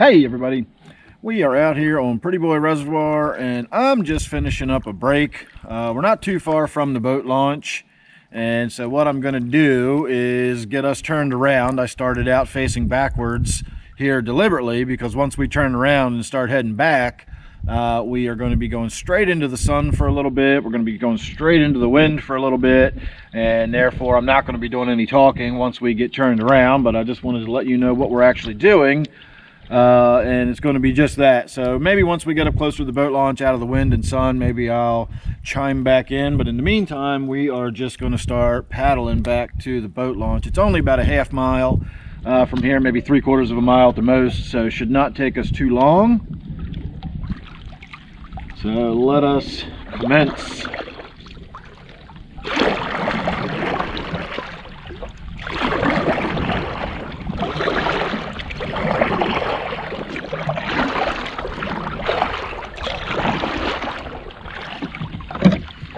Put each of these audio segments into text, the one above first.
Hey everybody, we are out here on Prettyboy Reservoir and I'm just finishing up a break. We're not too far from the boat launch, and so what I'm going to do is get us turned around. I started out facing backwards here deliberately because once we turn around and start heading back, we are going to be going straight into the sun for a little bit. We're going to be going straight into the wind for a little bit, and therefore I'm not going to be doing any talking once we get turned around, but I just wanted to let you know what we're actually doing. And it's going to be just that. So maybe once we get up closer to the boat launch, out of the wind and sun, maybe I'll chime back in. But in the meantime, we are just going to start paddling back to the boat launch. It's only about a half mile from here, maybe 3/4 of a mile at the most, so it should not take us too long. So let us commence.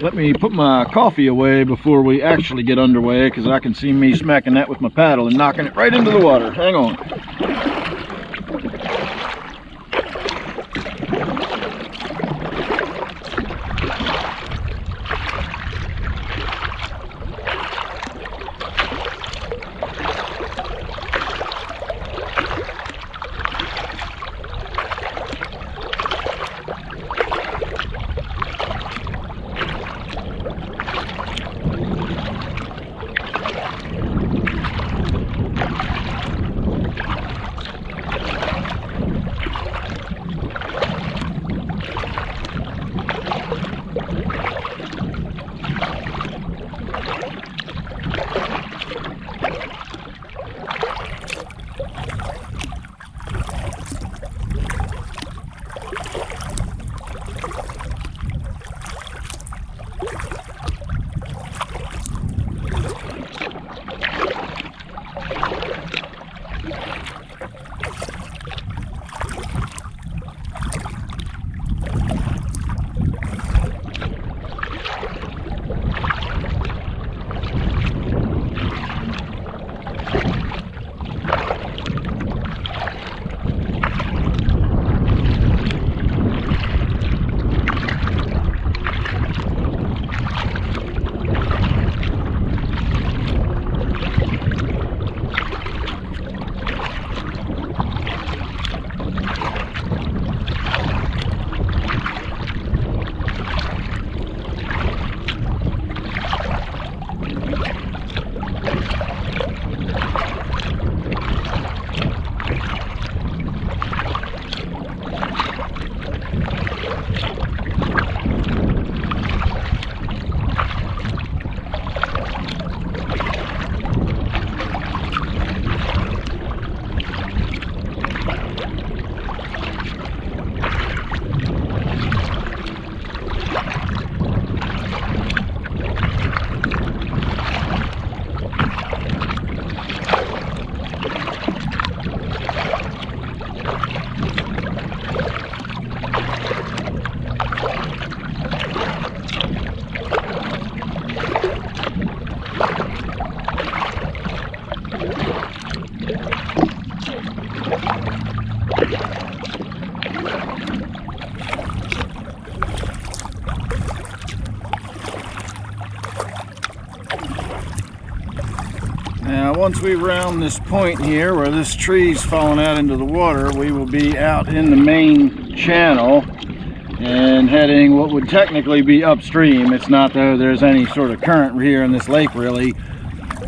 Let me put my coffee away before we actually get underway, because I can see me smacking that with my paddle and knocking it right into the water. Hang on. Now, once we round this point here where this tree's fallen out into the water, we will be out in the main channel and heading what would technically be upstream. It's not, though, there's any sort of current here in this lake really,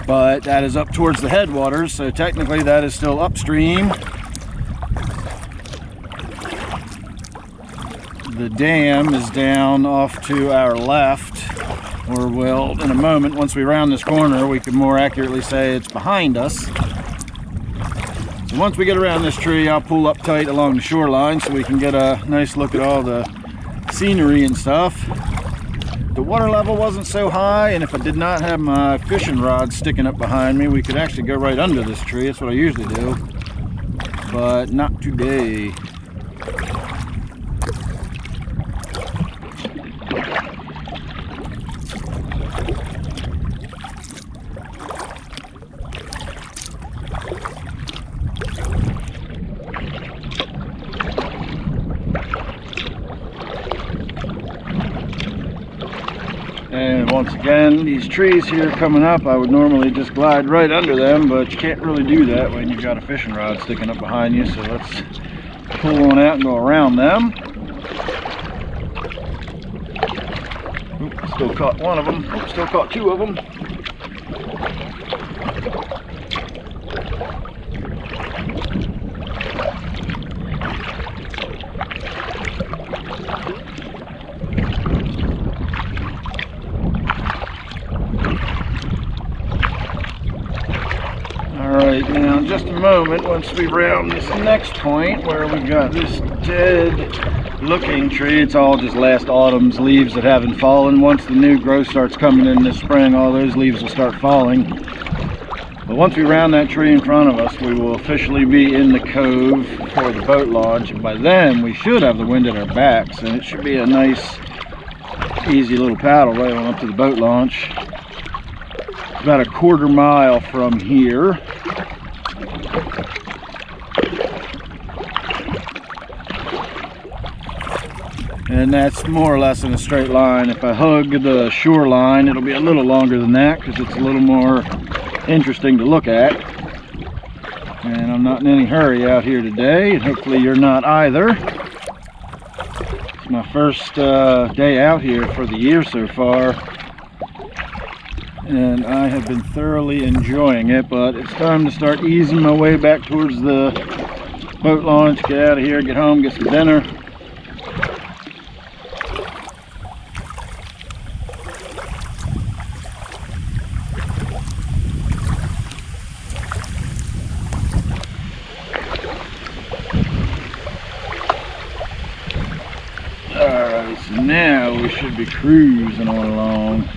but that is up towards the headwaters, so technically that is still upstream. The dam is down off to our left, or will in a moment, once we round this corner, we can more accurately say it's behind us. So once we get around this tree, I'll pull up tight along the shoreline so we can get a nice look at all the scenery and stuff. The water level wasn't so high, and if I did not have my fishing rod sticking up behind me, we could actually go right under this tree. That's what I usually do, but not today. once again. These trees here coming up, I would normally just glide right under them, but you can't really do that when you've got a fishing rod sticking up behind you. So let's pull on out and go around them. Oop, still caught one of them. Oop, still caught two of them. Alright, now in just a moment, once we round this next point where we've got this dead looking tree, it's all just last autumn's leaves that haven't fallen. Once the new growth starts coming in this spring, all those leaves will start falling. But once we round that tree in front of us, we will officially be in the cove for the boat launch, and by then we should have the wind at our backs, and it should be a nice easy little paddle right on up to the boat launch. It's about a quarter mile from here. And that's more or less in a straight line. If I hug the shoreline, it'll be a little longer than that because it's a little more interesting to look at. And I'm not in any hurry out here today, and hopefully you're not either. It's my first day out here for the year so far, and I have been thoroughly enjoying it, but it's time to start easing my way back towards the boat launch, get out of here, get home, get some dinner. Alright, so now we should be cruising on along.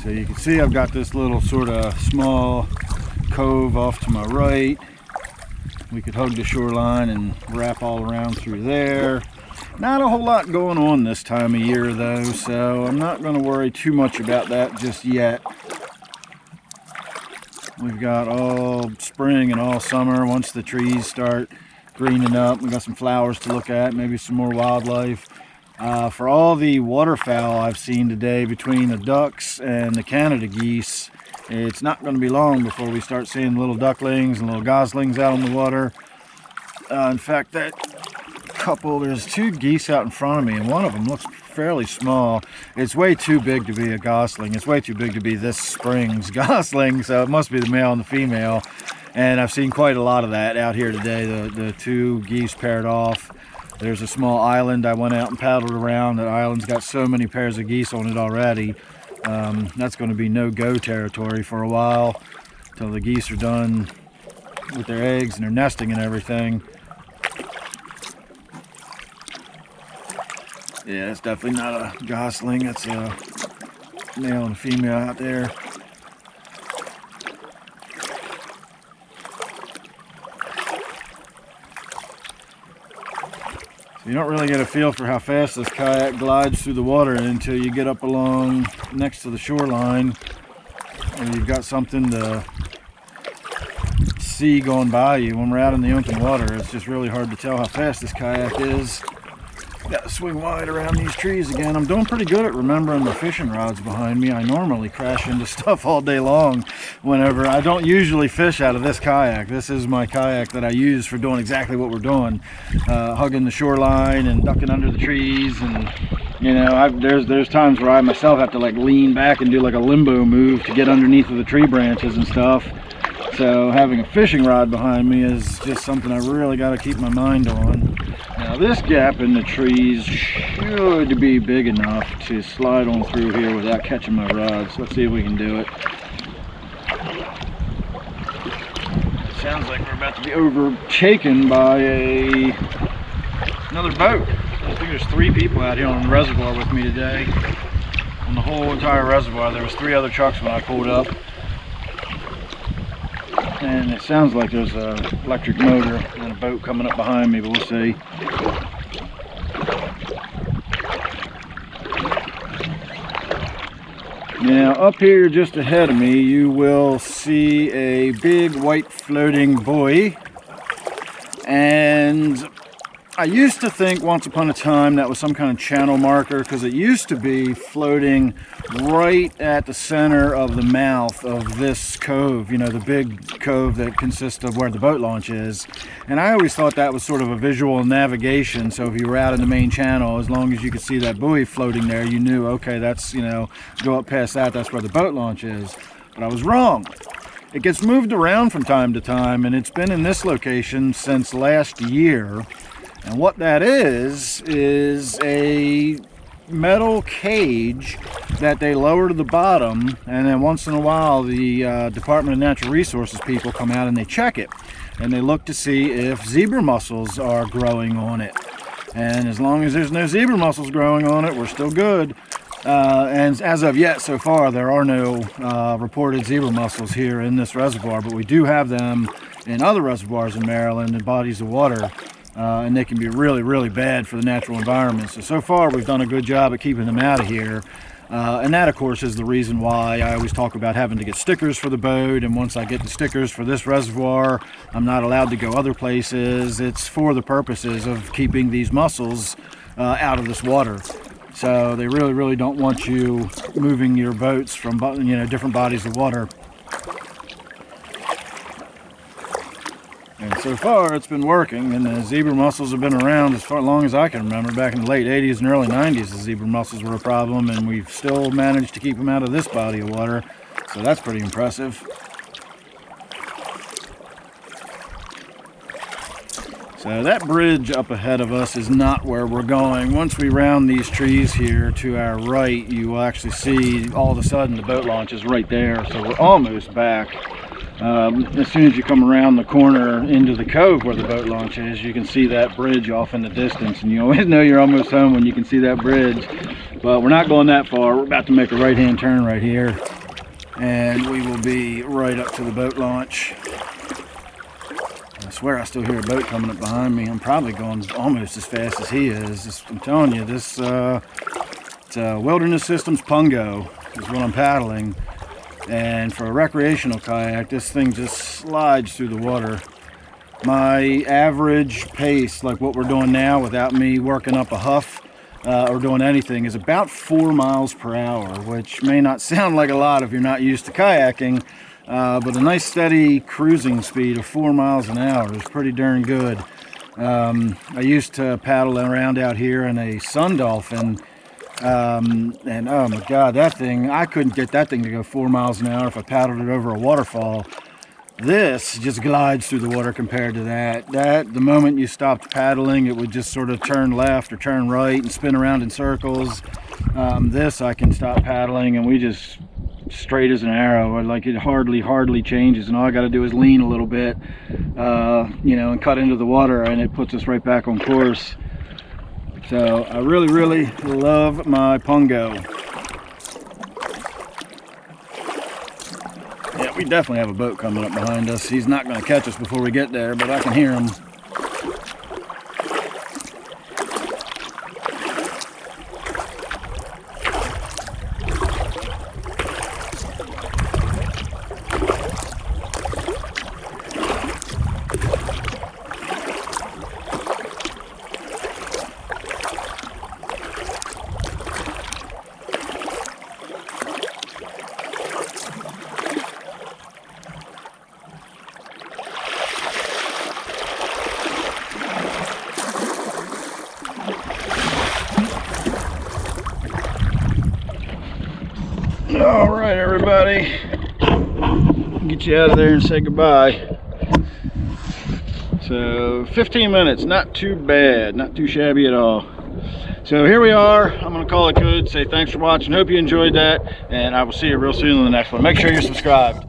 So you can see I've got this little sort of small cove off to my right. We could hug the shoreline and wrap all around through there. Not a whole lot going on this time of year though, so I'm not going to worry too much about that just yet. We've got all spring and all summer. Once the trees start greening up, we got some flowers to look at, maybe some more wildlife. For all the waterfowl I've seen today, between the ducks and the Canada geese, it's not going to be long before we start seeing little ducklings and little goslings out on the water. In fact, that couple, there's two geese out in front of me, and one of them looks fairly small. It's way too big to be a gosling. It's way too big to be this spring's gosling, so it must be the male and the female. And I've seen quite a lot of that out here today. The two geese paired off. There's a small island I went out and paddled around. That island's got so many pairs of geese on it already. That's going to be no-go territory for a while until the geese are done with their eggs and their nesting and everything. Yeah, it's definitely not a gosling. It's a male and a female out there. So you don't really get a feel for how fast this kayak glides through the water until you get up along next to the shoreline, where you've got something to see going by you. When we're out in the open water, it's just really hard to tell how fast this kayak is. Got to swing wide around these trees again. I'm doing pretty good at remembering the fishing rods behind me. I normally crash into stuff all day long whenever. I don't usually fish out of this kayak. This is my kayak that I use for doing exactly what we're doing. Hugging the shoreline and ducking under the trees, and you know, there's times where I myself have to like lean back and do like a limbo move to get underneath of the tree branches and stuff. So having a fishing rod behind me is just something I really got to keep my mind on. Now this gap in the trees should be big enough to slide on through here without catching my rods. Let's see if we can do it. Sounds like we're about to be overtaken by another boat. I think there's 3 people out here on the reservoir with me today. On the whole entire reservoir, there was 3 other trucks when I pulled up. And it sounds like there's an electric motor and a boat coming up behind me, but we'll see. Now up here just ahead of me, you will see a big white floating buoy. And I used to think once upon a time that was some kind of channel marker, because it used to be floating right at the center of the mouth of this cove, you know, the big cove that consists of where the boat launch is. And I always thought that was sort of a visual navigation. So if you were out in the main channel, as long as you could see that buoy floating there, you knew, okay, that's, you know, go up past that, that's where the boat launch is. But I was wrong. It gets moved around from time to time, and it's been in this location since last year. And what that is a metal cage that they lower to the bottom, and then once in a while the Department of Natural Resources people come out and they check it, and they look to see if zebra mussels are growing on it. And as long as there's no zebra mussels growing on it, we're still good. And as of yet, so far, there are no reported zebra mussels here in this reservoir, but we do have them in other reservoirs in Maryland and bodies of water. And they can be really, really bad for the natural environment. So far we've done a good job at keeping them out of here. And that, of course, is the reason why I always talk about having to get stickers for the boat. And once I get the stickers for this reservoir, I'm not allowed to go other places. It's for the purposes of keeping these mussels out of this water. So they really, really don't want you moving your boats from, you know, different bodies of water. And so far it's been working, and the zebra mussels have been around as long as I can remember. Back in the late 80s and early 90s, the zebra mussels were a problem, and we've still managed to keep them out of this body of water. So that's pretty impressive. So that bridge up ahead of us is not where we're going. Once we round these trees here to our right, you will actually see all of a sudden the boat launch is right there. So we're almost back. As soon as you come around the corner into the cove where the boat launch is, you can see that bridge off in the distance, and you always know you're almost home when you can see that bridge. But we're not going that far. We're about to make a right-hand turn right here, and we will be right up to the boat launch. I swear I still hear a boat coming up behind me. I'm probably going almost as fast as he is. I'm telling you, this it's Wilderness Systems Pungo is what I'm paddling. And for a recreational kayak, this thing just slides through the water. My average pace, like what we're doing now without me working up a huff or doing anything, is about 4 miles per hour, which may not sound like a lot if you're not used to kayaking, but a nice steady cruising speed of 4 miles an hour is pretty darn good. I used to paddle around out here in a Sun Dolphin, and oh my god, that thing, I couldn't get that thing to go 4 miles an hour if I paddled it over a waterfall. This just glides through the water compared to that. The moment you stopped paddling, it would just sort of turn left or turn right and spin around in circles. This I can stop paddling and we just straight as an arrow. Like, it hardly changes, and all I got to do is lean a little bit, you know, and cut into the water, and it puts us right back on course. So I really, really love my Pungo. Yeah, we definitely have a boat coming up behind us. He's not going to catch us before we get there, but I can hear him. All right, everybody, get you out of there and say goodbye. So 15 minutes, not too bad, not too shabby at all. So here we are. I'm gonna call it good, say thanks for watching, hope you enjoyed that, and I will see you real soon in the next one. Make sure you're subscribed.